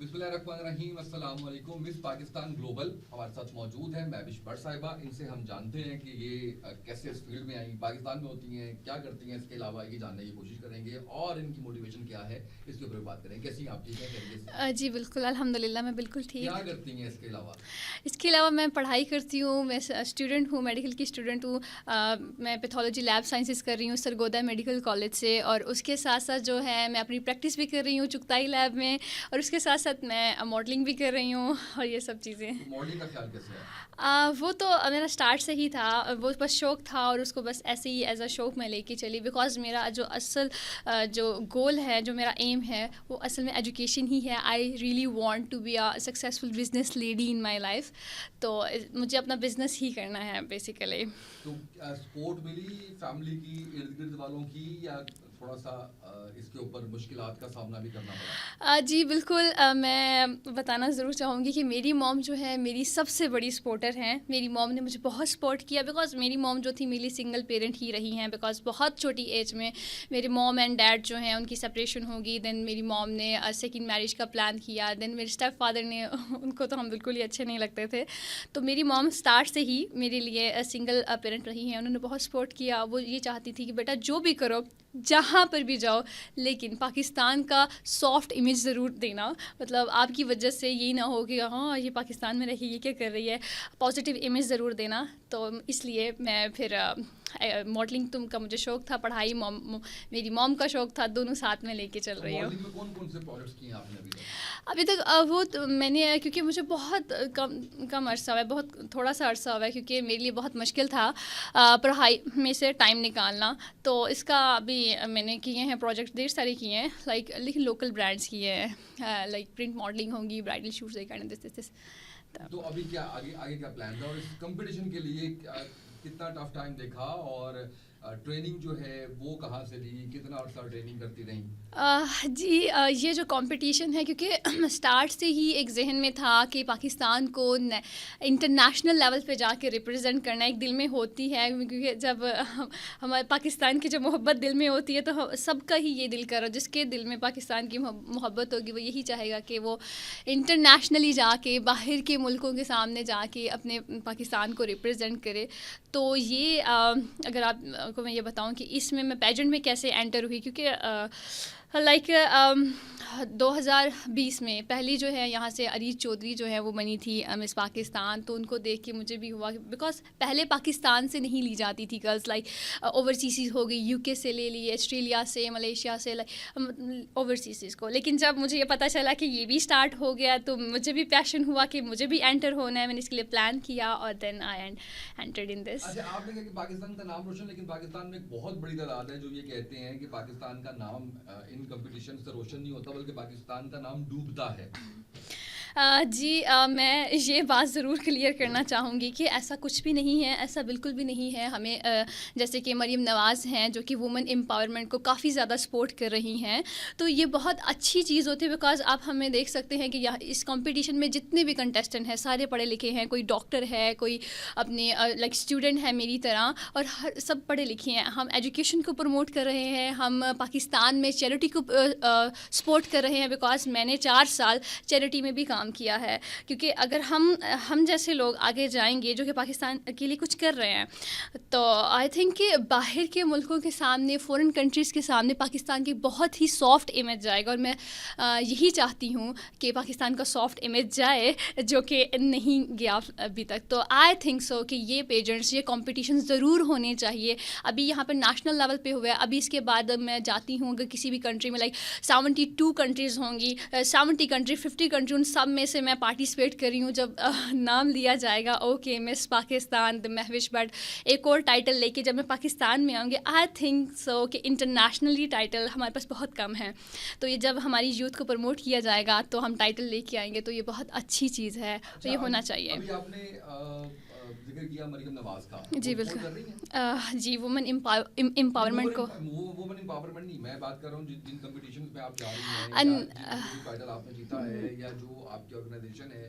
بسم اللہ الرحمن الرحیم. السلام علیکم. مس پاکستان گلوبل ہمارے ساتھ موجود ہیں مہوش بٹ صاحبہ. ان سے ہم جانتے ہیں کہ یہ کیسے اس فیلڈ میں آئیں, پاکستان میں ہوتی ہیں, کیا کرتی ہیں, اس کے علاوہ یہ جاننے کی کوشش کریں گے اور ان کی موٹیویشن کیا ہے اس کے اوپر بات کریں. کیسی ہیں آپ, ٹھیک ہیں؟ جی بالکل الحمدللہ میں بالکل ٹھیک. کیا کرتی ہیں اس کے علاوہ؟ اس کے علاوہ میں پڑھائی کرتی ہوں, میں اسٹوڈنٹ ہوں, میڈیکل کی اسٹوڈنٹ ہوں. میں پیتھولوجی لیب سائنسز کر رہی ہوں سرگودا میڈیکل کالج سے, اور اس کے ساتھ ساتھ جو ہے میں اپنی پریکٹس بھی کر رہی ہوں چغتائی لیب میں, اور اس کے ساتھ ساتھ میں ماڈلنگ بھی کر رہی ہوں اور یہ سب چیزیں. ماڈلنگ کا خیال کیسے ہے؟ وہ تو میرا اسٹارٹ سے ہی تھا, وہ بس شوق تھا اور اس کو بس ایسے ہی ایز اے شوق میں لے کے چلی, بیکاز میرا جو اصل جو گول ہے, جو میرا ایم ہے, وہ اصل میں ایجوکیشن ہی ہے. I really want to be a successful business lady in my life. تو مجھے اپنا بزنس ہی کرنا ہے بیسیکلی. تو سپورٹ ملی فیملی کی, ارد گرد والوں کی, یا تھوڑا سا اس کے اوپر مشکلات کا سامنا بھی کرنا پڑا؟ جی بالکل, میں بتانا ضرور چاہوں گی کہ میری موم جو ہے میری سب سے بڑی سپورٹر ہیں. میری موم نے مجھے بہت سپورٹ کیا, بیکاز میری موم جو تھی میری سنگل پیرنٹ ہی رہی ہیں, بیکاز بہت چھوٹی ایج میں میرے موم اینڈ ڈیڈ جو ہیں ان کی سپریشن ہوگی. دین میری موم نے سیکنڈ میرج کا پلان کیا. دین میرے اسٹیپ فادر نے, ان کو تو ہم بالکل ہی اچھے نہیں لگتے تھے. تو میری موم اسٹارٹ سے ہی میرے لیے سنگل پیرنٹ رہی ہیں. انہوں نے بہت سپورٹ کیا. وہ یہ چاہتی تھی کہ بیٹا جو بھی کرو, جہاں پر بھی جاؤ, لیکن پاکستان کا سافٹ امیج ضرور دینا. مطلب آپ کی وجہ سے یہی نہ ہو کہ ہاں یہ پاکستان میں رہی, یہ کیا کر رہی ہے. پازیٹیو امیج ضرور دینا. تو اس لیے میں پھر ماڈلنگ کا مجھے شوق تھا, پڑھائی میری موم کا شوق تھا, دونوں ساتھ میں لے کے چل رہی ہوں. ماڈلنگ میں کون کون سے پروجیکٹس کیے آپ نے ابھی تک وہ میں نے, کیونکہ مجھے بہت کم عرصہ ہوا ہے, بہت تھوڑا سا عرصہ ہوا ہے, کیونکہ میرے لیے بہت مشکل تھا پڑھائی میں سے ٹائم نکالنا. تو اس کا ابھی میں نے کیے ہیں پروجیکٹ, ڈھیر سارے کیے ہیں, لیکن لوکل برانڈس کیے ہیں, لائک پرنٹ ماڈلنگ ہوگی, برائڈل شوٹس دس. تو ابھی کیا آگے کیا پلان ہے, اور اس کمپٹیشن کے لیے کتنا ٹف ٹائم دیکھا, اور ٹریننگ جو ہے وہ کہاں سے لی, کتنا عرصہ ٹریننگ کرتی رہیں؟ جی یہ جو کمپٹیشن ہے, کیونکہ اسٹارٹ سے ہی ایک ذہن میں تھا کہ پاکستان کو انٹرنیشنل لیول پہ جا کے ریپرزینٹ کرنا ایک دل میں ہوتی ہے. کیونکہ جب ہمارے پاکستان کی جو محبت دل میں ہوتی ہے تو سب کا ہی یہ دل کرو, جس کے دل میں پاکستان کی محبت ہوگی وہ یہی چاہے گا کہ وہ انٹرنیشنلی جا کے, باہر کے ملکوں کے سامنے جا کے اپنے پاکستان کو ریپرزینٹ کرے. تو یہ اگر آپ کو میں یہ بتاؤں کہ اس میں پیجنٹ میں کیسے انٹر ہوئی, کیونکہ لائک 2020 میں پہلی جو ہے یہاں سے اریج چودھری جو ہے وہ بنی تھی مس پاکستان. تو ان کو دیکھ کے مجھے بھی ہوا, بیکاز پہلے پاکستان سے نہیں لی جاتی تھی گرلس, لائک اوورسیز ہو گئی, UK سے لے لی, آسٹریلیا سے, ملیشیا سے, اوورسیز کو. لیکن جب مجھے یہ پتہ چلا کہ یہ بھی اسٹارٹ ہو گیا تو مجھے بھی پیشن ہوا کہ مجھے بھی انٹر ہونا ہے. میں نے اس کے لیے پلان کیا اور دین آئی انٹرڈ ان دس. اچھا, آپ نے کہا کہ پاکستان کا نام روشن, لیکن پاکستان میں ایک بہت بڑی تعداد ہے جو یہ کہتے ہیں کہ پاکستان کا نام ان کمپٹیشن سے روشن نہیں ہوتا بلکہ پاکستان کا نام ڈوبتا ہے. جی میں یہ بات ضرور کلیئر کرنا چاہوں گی کہ ایسا کچھ بھی نہیں ہے, ایسا بالکل بھی نہیں ہے. ہمیں جیسے کہ مریم نواز ہیں جو کہ وومن امپاورمنٹ کو کافی زیادہ سپورٹ کر رہی ہیں, تو یہ بہت اچھی چیز ہوتی ہے. بیکاز آپ ہمیں دیکھ سکتے ہیں کہ اس کمپٹیشن میں جتنے بھی کنٹیسٹنٹ ہیں سارے پڑھے لکھے ہیں, کوئی ڈاکٹر ہے, کوئی اپنے لائک اسٹوڈنٹ ہے میری طرح, اور سب پڑھے لکھے ہیں. ہم ایجوکیشن کو پروموٹ کر رہے ہیں, ہم پاکستان میں چیریٹی کو سپورٹ کر رہے ہیں, بیکاز میں نے 4 سال چیریٹی میں بھی کام کیا ہے. کیونکہ اگر ہم جیسے لوگ آگے جائیں گے جو کہ پاکستان کے لیے کچھ کر رہے ہیں, تو آئی تھنک کہ باہر کے ملکوں کے سامنے, فورن کنٹریز کے سامنے پاکستان کی بہت ہی سافٹ امیج جائے گا. اور میں یہی چاہتی ہوں کہ پاکستان کا سافٹ امیج جائے, جو کہ نہیں گیا ابھی تک. تو آئی تھنک سو کہ یہ پیجنٹس, یہ کمپٹیشن ضرور ہونے چاہیے. ابھی یہاں پر نیشنل لیول پہ ہوا ہے, ابھی اس کے بعد میں جاتی ہوں اگر کسی بھی کنٹری میں, لائک 72 کنٹریز ہوں گی, 70 کنٹری, 50 کنٹری, ان سب میں سے میں پارٹیسپیٹ کر رہی ہوں. جب نام لیا جائے گا اوکے مس پاکستان مہوش بٹ, ایک اور ٹائٹل لے کے جب میں پاکستان میں آؤں گی, آئی تھنک سو کہ انٹرنیشنلی ٹائٹل ہمارے پاس بہت کم ہے. تو یہ جب ہماری یوتھ کو پروموٹ کیا جائے گا تو ہم ٹائٹل لے کے آئیں گے, تو یہ بہت اچھی چیز ہے, تو یہ ہونا چاہیے. ابھی آپ نے ذکر کیا مریم نواز کا, جی بالکل, جی وومن امپاورمنٹ کو. وومن امپاورمنٹ نہیں, میں بات کر رہا ہوں جن کمپٹیشنز میں آپ جا رہی ہیں, یا جو ٹائٹل آپ نے جیتا ہے, یا جو آپ کی آرگنائزیشن ہے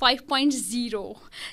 5.0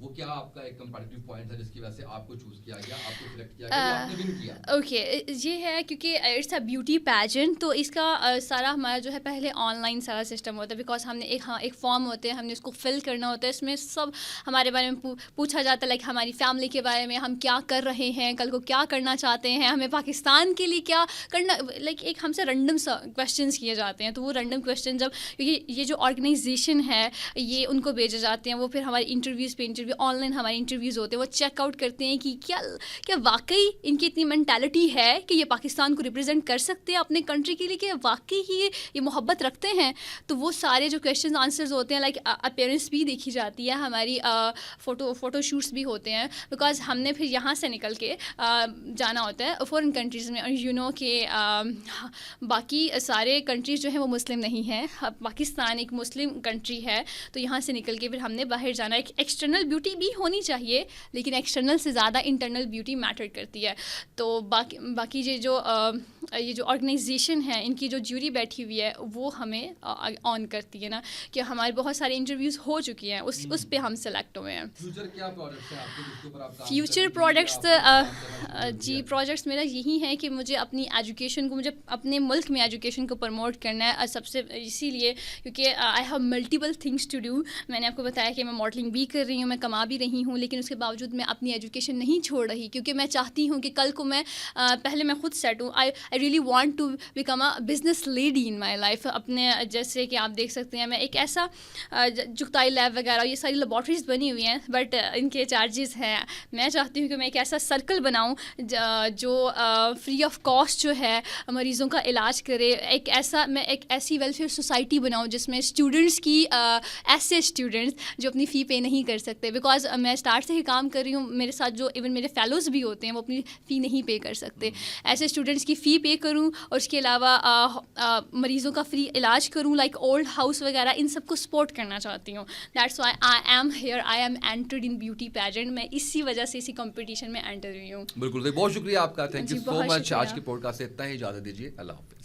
وہ کیا آپ کا ایک کمپیٹیٹو پوائنٹ تھا جس کی وجہ سے آپ کو چوز کیا گیا, آپ کو سلیکٹ کیا گیا, آپ نے ون کیا؟ اوکے, یہ ہے کیونکہ اٹس اے بیوٹی پیجنٹ, تو اس کا سارا ہمارا جو ہے پہلے آن لائن سارا سسٹم ہوتا ہے, بیکاز ہم نے ایک فارم ہوتے ہیں, ہم نے اس کو فل کرنا ہوتا ہے, اس میں سب ہمارے بارے میں پوچھا جاتا ہے, لائک ہماری فیملی کے بارے میں, ہم کیا کر رہے ہیں, کل کو کیا کرنا چاہتے ہیں, ہمیں پاکستان کے لیے کیا کرنا, لائک ایک ہم سے رینڈم کویشچنس کیے جاتے ہیں. تو وہ رینڈم کویشچن جب, کیونکہ یہ جو آرگنائزیشن ہے یہ ان کو بھیجے جاتے ہیں, وہ پھر ہماری انٹرویوز پہ انٹرویو آن لائن ہمارے انٹرویوز ہوتے ہیں, وہ چیک آؤٹ کرتے ہیں کہ کیا واقعی ان کی اتنی مینٹالٹی ہے کہ یہ پاکستان کو ریپرزینٹ کر سکتے ہیں اپنے کنٹری کے لیے, کہ واقعی ہی یہ محبت رکھتے ہیں. تو وہ سارے جو کویشچنز آنسرز ہوتے ہیں, لائک اپیئرنس بھی دیکھی جاتی ہے, ہماری فوٹو شوٹس بھی ہوتے ہیں, بیکاز ہم نے پھر یہاں سے نکل کے جانا ہوتا ہے فورن کنٹریز میں. یو نو کہ باقی سارے کنٹریز جو ہیں وہ مسلم نہیں ہیں, پاکستان ایک مسلم کنٹری ہے, تو یہاں سے نکل کے پھر ہم نے باہر جانا. ایک ایکسٹرنل بیوٹی بھی ہونی چاہیے, لیکن ایکسٹرنل سے زیادہ انٹرنل بیوٹی میٹر کرتی ہے. تو باقی یہ جو آرگنائزیشن ہے, ان کی جو جیوری بیٹھی ہوئی ہے وہ ہمیں آن کرتی ہے نا, کہ ہمارے بہت سارے انٹرویوز ہو چکی ہیں, اس پہ ہم سلیکٹ ہوئے ہیں. فیوچر کیا پروڈکٹس ہیں آپ کے جس کے اوپر آپ کام فیوچر پروڈکٹس جی پروجیکٹس میرا یہی ہے کہ مجھے اپنی ایجوکیشن کو, مجھے اپنے ملک میں ایجوکیشن کو پروموٹ کرنا ہے, سب سے اسی لیے کیونکہ I have multiple things to do. میں نے آپ کو بتایا کہ میں ماڈلنگ بھی کر رہی ہوں, میں کما بھی رہی ہوں, لیکن اس کے باوجود میں اپنی ایجوکیشن نہیں چھوڑ رہی, کیونکہ میں چاہتی ہوں کہ کل کو میں پہلے میں خود سیٹ ہوں. I really want to become a business lady in my life. اپنے جیسے کہ آپ دیکھ سکتے ہیں, میں ایک ایسا جگتائی لیب وغیرہ یہ ساری لیبارٹریز بنی ہوئی ہیں, بٹ ان کے چارجز ہیں. میں چاہتی ہوں کہ میں ایک ایسا سرکل بناؤں جو فری آف کاسٹ جو ہے مریضوں کا علاج کرے. میں ایک ایسی ویلفیئر سوسائٹی بناؤں جس میں اسٹوڈنٹس کی, ایسے اسٹوڈنٹس جو اپنی فی پے نہیں کر سکتے, بیکاز میں اسٹارٹ سے ہی کام کر رہی ہوں, میرے ساتھ جو ایون میرے فیلوز بھی ہوتے ہیں وہ اپنی فی نہیں پے کر سکتے. ایسے اسٹوڈنٹس کی فی پے کروں, اور اس کے علاوہ مریضوں کا فری علاج کروں, لائک اولڈ ہاؤس وغیرہ, ان سب کو سپورٹ کرنا چاہتی ہوں. That's why I am here, I am entered in beauty pageant. میں اسی وجہ سے اسی کمپٹیشن میں انٹر ہوئی ہوں. بالکل, بہت شکریہ آپ کا, تھینک یو سو مچ. آج کے پوڈ کاسٹ سے اتنا ہی, اجازت دیجیے, اللہ حافظ.